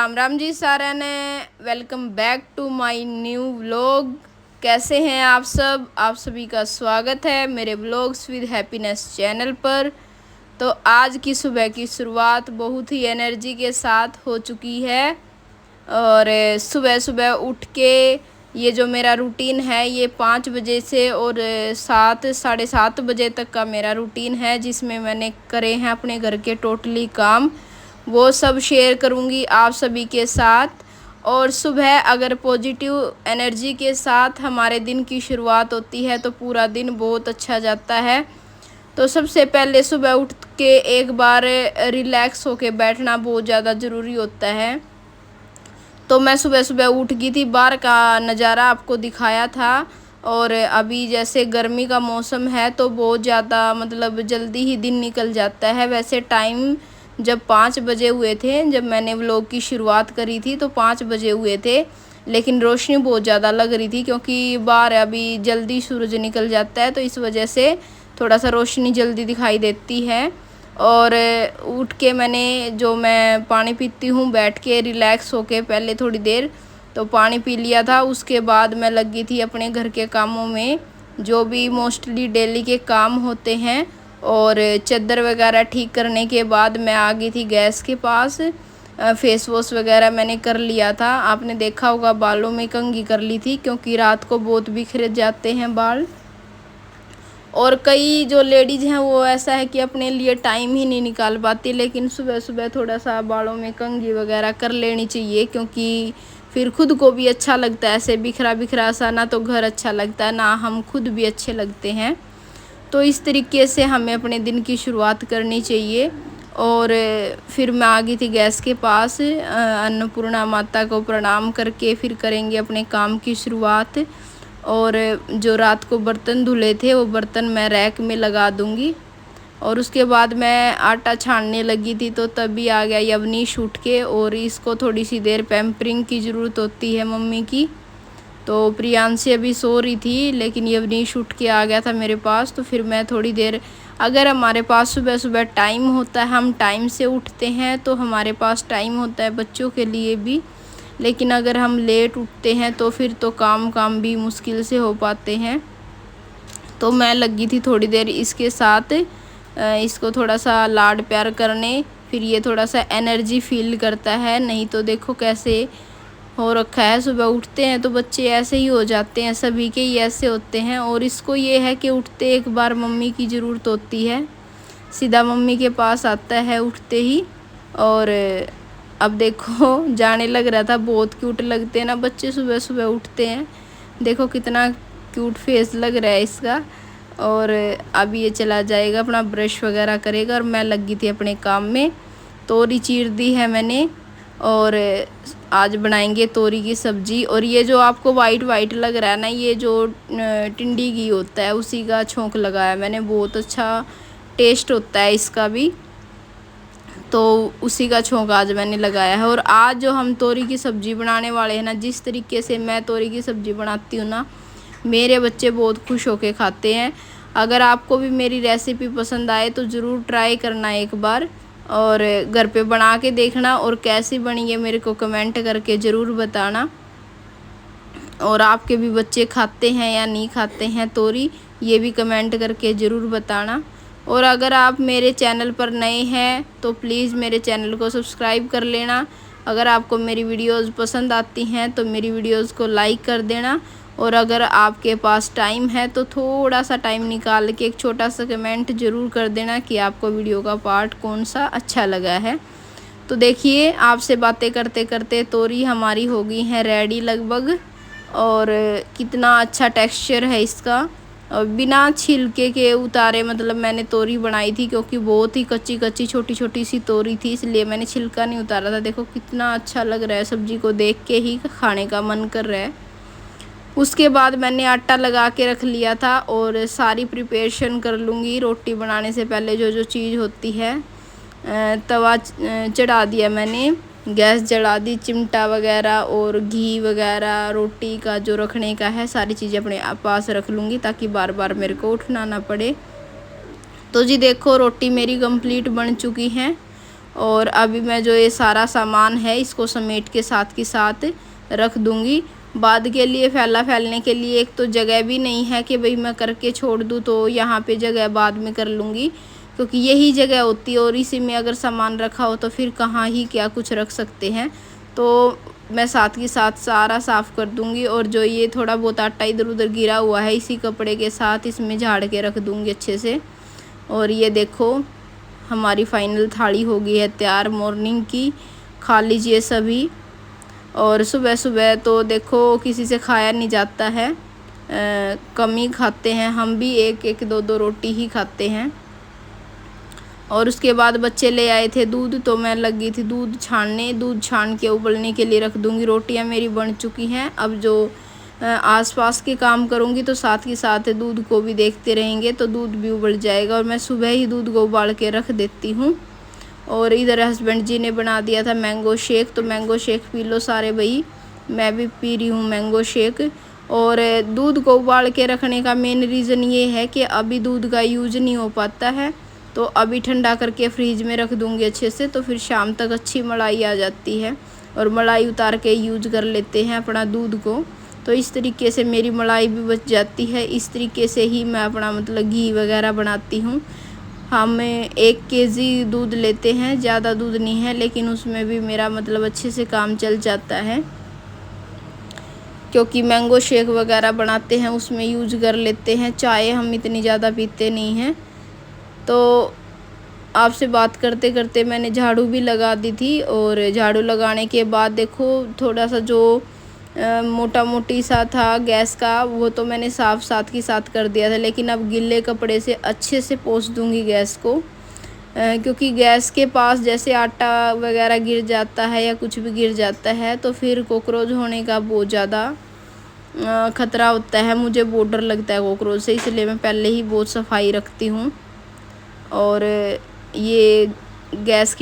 राम राम जी सारा ने। Welcome back to my new vlog. कैसे हैं आप सब? आप सभी का स्वागत है मेरे व्लॉग्स विद हैप्पीनेस चैनल पर। तो आज की सुबह की शुरुआत बहुत ही एनर्जी के साथ हो चुकी है और सुबह सुबह उठ के ये जो मेरा रूटीन है ये 5 बजे से और 7 साढ़े 7 बजे तक का मेरा रूटीन है, जिसमें मैंने करे हैं अपने घर के टोटली काम, वो सब शेयर करूँगी आप सभी के साथ। और सुबह अगर पॉजिटिव एनर्जी के साथ हमारे दिन की शुरुआत होती है तो पूरा दिन बहुत अच्छा जाता है। तो सबसे पहले सुबह उठ के एक बार रिलैक्स होके बैठना बहुत ज़्यादा ज़रूरी होता है। तो मैं सुबह सुबह उठ गई थी, बाहर का नज़ारा आपको दिखाया था। और अभी जैसे गर्मी का मौसम है तो बहुत ज़्यादा मतलब जल्दी ही दिन निकल जाता है। वैसे टाइम जब 5 बजे हुए थे, जब मैंने व्लॉग की शुरुआत करी थी तो 5 बजे हुए थे, लेकिन रोशनी बहुत ज़्यादा लग रही थी क्योंकि बाहर अभी जल्दी सूरज निकल जाता है तो इस वजह से थोड़ा सा रोशनी जल्दी दिखाई देती है। और उठ के मैं पानी पीती हूँ बैठ के रिलैक्स होके, पहले थोड़ी देर तो पानी पी लिया था। उसके बाद मैं लगी थी अपने घर के कामों में, जो भी मोस्टली डेली के काम होते हैं। और चादर वगैरह ठीक करने के बाद मैं आ गई थी गैस के पास। फेस वॉश वगैरह मैंने कर लिया था, आपने देखा होगा। बालों में कंघी कर ली थी क्योंकि रात को बहुत बिखर जाते हैं बाल। और कई जो लेडीज़ हैं वो ऐसा है कि अपने लिए टाइम ही नहीं निकाल पाती, लेकिन सुबह सुबह थोड़ा सा बालों में कंघी वगैरह कर लेनी चाहिए क्योंकि फिर खुद को भी अच्छा लगता है। ऐसे बिखरा बिखरा सा ना तो घर अच्छा लगता है ना हम खुद भी अच्छे लगते हैं। तो इस तरीके से हमें अपने दिन की शुरुआत करनी चाहिए। और फिर मैं आ गई थी गैस के पास, अन्नपूर्णा माता को प्रणाम करके फिर करेंगे अपने काम की शुरुआत। और जो रात को बर्तन धुले थे वो बर्तन मैं रैक में लगा दूंगी। और उसके बाद मैं आटा छानने लगी थी तो तभी आ गया यवनीश उठ के, और इसको थोड़ी सी देर पैम्परिंग की ज़रूरत होती है मम्मी की। तो प्रियांशी अभी सो रही थी लेकिन यवनीश उठ के आ गया था मेरे पास। तो फिर मैं थोड़ी देर, अगर हमारे पास सुबह सुबह टाइम होता है, हम टाइम से उठते हैं तो हमारे पास टाइम होता है बच्चों के लिए भी। लेकिन अगर हम लेट उठते हैं तो फिर तो काम भी मुश्किल से हो पाते हैं। तो मैं लगी थी थोड़ी देर इसके साथ, इसको थोड़ा सा लाड प्यार करने। फिर ये थोड़ा सा एनर्जी फील करता है, नहीं तो देखो कैसे हो रखा है। सुबह उठते हैं तो बच्चे ऐसे ही हो जाते हैं, सभी के ही ऐसे होते हैं। और इसको ये है कि उठते एक बार मम्मी की ज़रूरत होती है, सीधा मम्मी के पास आता है उठते ही। और अब देखो जाने लग रहा था, बहुत क्यूट लगते हैं ना बच्चे सुबह सुबह उठते हैं। देखो कितना क्यूट फेस लग रहा है इसका। और अब ये चला जाएगा, अपना ब्रश वगैरह करेगा। और मैं लगी थी अपने काम में, तोरी चीर दी है मैंने और आज बनाएंगे तोरी की सब्ज़ी। और ये जो आपको वाइट वाइट लग रहा है ना, ये जो टिंडी घी होता है उसी का छोंक लगाया मैंने, बहुत अच्छा टेस्ट होता है इसका भी। तो उसी का छोंक आज मैंने लगाया है। और आज जो हम तोरी की सब्ज़ी बनाने वाले हैं ना, जिस तरीके से मैं तोरी की सब्ज़ी बनाती हूँ ना, मेरे बच्चे बहुत खुश होके खाते हैं। अगर आपको भी मेरी रेसिपी पसंद आए तो ज़रूर ट्राई करना एक बार, और घर पे बना के देखना, और कैसी बनी है मेरे को कमेंट करके ज़रूर बताना। और आपके भी बच्चे खाते हैं या नहीं खाते हैं तोरी, ये भी कमेंट करके ज़रूर बताना। और अगर आप मेरे चैनल पर नए हैं तो प्लीज़ मेरे चैनल को सब्सक्राइब कर लेना। अगर आपको मेरी वीडियोस पसंद आती हैं तो मेरी वीडियोस को लाइक कर देना। और अगर आपके पास टाइम है तो थोड़ा सा टाइम निकाल के एक छोटा सा कमेंट ज़रूर कर देना कि आपको वीडियो का पार्ट कौन सा अच्छा लगा है। तो देखिए, आपसे बातें करते करते तोरी हमारी हो गई है रेडी लगभग। और कितना अच्छा टेक्सचर है इसका, और बिना छिलके के उतारे मतलब मैंने तोरी बनाई थी क्योंकि बहुत ही कच्ची कच्ची छोटी छोटी सी तोरी थी, इसलिए मैंने छिलका नहीं उतारा था। देखो कितना अच्छा लग रहा है, सब्जी को देख के ही खाने का मन कर रहा है। उसके बाद मैंने आटा लगा के रख लिया था और सारी प्रिपरेशन कर लूँगी रोटी बनाने से पहले। जो जो चीज़ होती है, तवा चढ़ा दिया मैंने, गैस जला दी, चिमटा वगैरह और घी वगैरह रोटी का जो रखने का है सारी चीज़ें अपने पास रख लूँगी ताकि बार बार मेरे को उठना ना पड़े। तो जी देखो रोटी मेरी कंप्लीट बन चुकी हैं। और अभी मैं जो ये सारा सामान है इसको समेट के साथ रख दूँगी। बाद के लिए फैलने के लिए एक तो जगह भी नहीं है कि भाई मैं करके छोड़ दूँ, तो यहाँ पे जगह बाद में कर लूँगी, क्योंकि यही जगह होती है और इसी में अगर सामान रखा हो तो फिर कहाँ ही क्या कुछ रख सकते हैं। तो मैं साथ सारा साफ़ कर दूँगी। और जो ये थोड़ा बहुत आटा इधर उधर गिरा हुआ है इसी कपड़े के साथ इसमें झाड़ के रख दूँगी अच्छे से। और ये देखो हमारी फाइनल थाली हो गई है तैयार मॉर्निंग की, खा लीजिए सभी। और सुबह सुबह तो देखो किसी से खाया नहीं जाता है, कम ही खाते हैं हम भी, एक एक दो दो रोटी ही खाते हैं। और उसके बाद बच्चे ले आए थे दूध, तो मैं लगी थी दूध छान के उबलने के लिए रख दूँगी। रोटियां मेरी बन चुकी हैं, अब जो आसपास के काम करूँगी तो साथ ही साथ दूध को भी देखते रहेंगे तो दूध भी उबल जाएगा। और मैं सुबह ही दूध को उबाल के रख देती हूँ। और इधर हस्बैंड जी ने बना दिया था मैंगो शेक, तो मैंगो शेक पी लो सारे भाई, मैं भी पी रही हूँ मैंगो शेक। और दूध को उबाल के रखने का मेन रीज़न ये है कि अभी दूध का यूज नहीं हो पाता है, तो अभी ठंडा करके फ्रीज में रख दूँगी अच्छे से, तो फिर शाम तक अच्छी मलाई आ जाती है और मलाई उतार के यूज कर लेते हैं अपना दूध को। तो इस तरीके से मेरी मलाई भी बच जाती है। इस तरीके से ही मैं अपना मतलब घी वगैरह बनाती हूँ। हम 1 केजी दूध लेते हैं, ज़्यादा दूध नहीं है, लेकिन उसमें भी मेरा मतलब अच्छे से काम चल जाता है, क्योंकि मैंगो शेक वगैरह बनाते हैं उसमें यूज कर लेते हैं। चाय हम इतनी ज़्यादा पीते नहीं हैं। तो आपसे बात करते करते मैंने झाड़ू भी लगा दी थी, और झाड़ू लगाने के बाद देखो थोड़ा सा जो मोटा मोटी सा था गैस का वो तो मैंने साथ ही साथ कर दिया था, लेकिन अब गिल्ले कपड़े से अच्छे से पोंछ दूंगी गैस को, क्योंकि गैस के पास जैसे आटा वगैरह गिर जाता है या कुछ भी गिर जाता है तो फिर कॉकरोच होने का बहुत ज़्यादा ख़तरा होता है। मुझे बहुत डर लगता है कॉकरोच से, इसलिए मैं पहले ही बहुत सफाई रखती हूँ। और ये गैस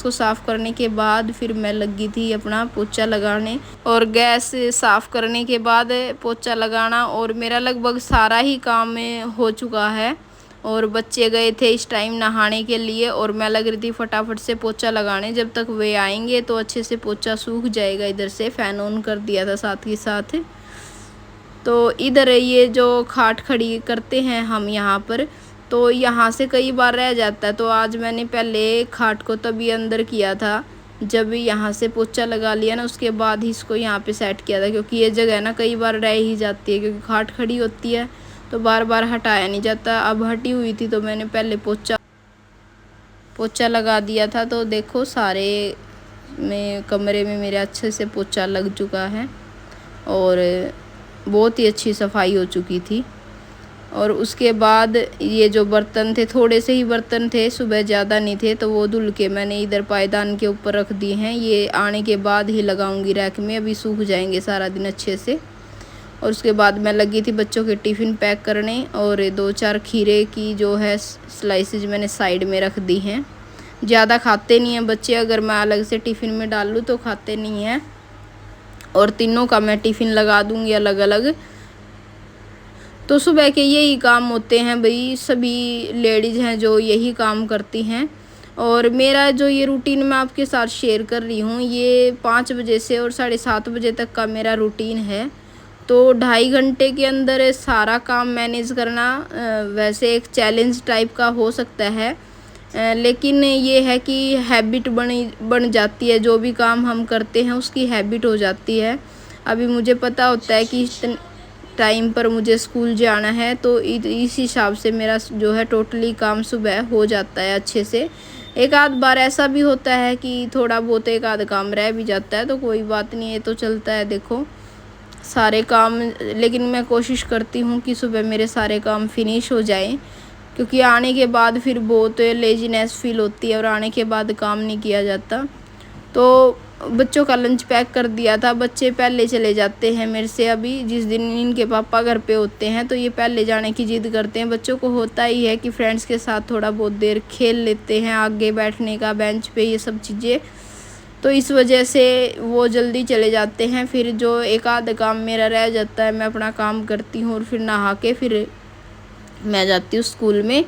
को साफ़ करने के बाद फिर मैं लगी थी अपना पोछा लगाने, और गैस साफ़ करने के बाद पोछा लगाना, और मेरा लगभग सारा ही काम हो चुका है। और बच्चे गए थे इस टाइम नहाने के लिए, और मैं लग रही थी फटाफट से पोछा लगाने, जब तक वे आएंगे तो अच्छे से पोछा सूख जाएगा। इधर से फ़ैन ऑन कर दिया था साथ ही साथ। तो इधर ये जो खाट खड़ी करते हैं हम यहाँ पर, तो यहाँ से कई बार रह जाता है, तो आज मैंने पहले खाट को तभी अंदर किया था जब यहाँ से पोछा लगा लिया ना, उसके बाद ही इसको यहाँ पे सेट किया था, क्योंकि ये जगह ना कई बार रह ही जाती है, क्योंकि खाट खड़ी होती है तो बार बार हटाया नहीं जाता। अब हटी हुई थी तो मैंने पहले पोछा लगा दिया था। तो देखो सारे कमरे में मेरे अच्छे से पोछा लग चुका है और बहुत ही अच्छी सफाई हो चुकी थी। और उसके बाद ये जो बर्तन थे, थोड़े से ही बर्तन थे, सुबह ज़्यादा नहीं थे, तो वो धुल के मैंने इधर पायदान के ऊपर रख दिए हैं। ये आने के बाद ही लगाऊंगी रैक में, अभी सूख जाएंगे सारा दिन अच्छे से। और उसके बाद मैं लगी थी बच्चों के टिफ़िन पैक करने, और 2-4 खीरे की जो है स्लाइसेज मैंने साइड में रख दी हैं। ज़्यादा खाते नहीं हैं बच्चे, अगर मैं अलग से टिफ़िन में डाल लूँ तो खाते नहीं हैं। और तीनों का मैं टिफ़िन लगा दूँगी अलग अलग। तो सुबह के यही काम होते हैं भाई, सभी लेडीज़ हैं जो यही काम करती हैं। और मेरा जो ये रूटीन मैं आपके साथ शेयर कर रही हूँ, ये 5 बजे से और 7:30 बजे तक का मेरा रूटीन है। तो 2.5 घंटे के अंदर सारा काम मैनेज करना वैसे एक चैलेंज टाइप का हो सकता है, लेकिन ये है कि हैबिट बन जाती है। जो भी काम हम करते हैं उसकी हैबिट हो जाती है। अभी मुझे पता होता है कि इस टाइम पर मुझे स्कूल जाना है, तो इस हिसाब से मेरा जो है टोटली काम सुबह हो जाता है अच्छे से। एक आध बार ऐसा भी होता है कि थोड़ा बहुत एक आध काम रह भी जाता है, तो कोई बात नहीं है, तो चलता है देखो सारे काम। लेकिन मैं कोशिश करती हूँ कि सुबह मेरे सारे काम फिनिश हो जाएं, क्योंकि आने के बाद फिर बहुत लेजीनेस फील होती है और आने के बाद काम नहीं किया जाता। तो बच्चों का लंच पैक कर दिया था। बच्चे पहले चले जाते हैं मेरे से, अभी जिस दिन इनके पापा घर पे होते हैं तो ये पहले जाने की ज़िद करते हैं। बच्चों को होता ही है कि फ्रेंड्स के साथ थोड़ा बहुत देर खेल लेते हैं, आगे बैठने का बेंच पे, ये सब चीज़ें, तो इस वजह से वो जल्दी चले जाते हैं। फिर जो एक आध काम मेरा रह जाता है मैं अपना काम करती हूँ, और फिर नहा के फिर मैं जाती हूँ स्कूल में।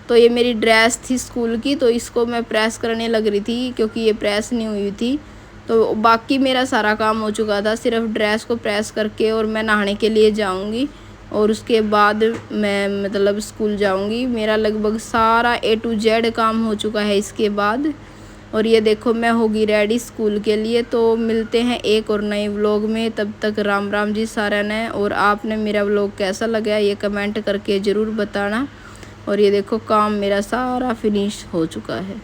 तो ये मेरी ड्रेस थी स्कूल की, तो इसको मैं प्रेस करने लग रही थी क्योंकि ये प्रेस नहीं हुई थी। तो बाकी मेरा सारा काम हो चुका था, सिर्फ ड्रेस को प्रेस करके और मैं नहाने के लिए जाऊंगी और उसके बाद मैं मतलब स्कूल जाऊंगी। मेरा लगभग सारा A to Z काम हो चुका है इसके बाद। और ये देखो मैं होगी रेडी स्कूल के लिए। तो मिलते हैं एक और नए व्लॉग में, तब तक राम राम जी सारा ने। और आपने मेरा व्लॉग कैसा लगा ये कमेंट करके ज़रूर बताना। और ये देखो काम मेरा सारा फिनिश हो चुका है।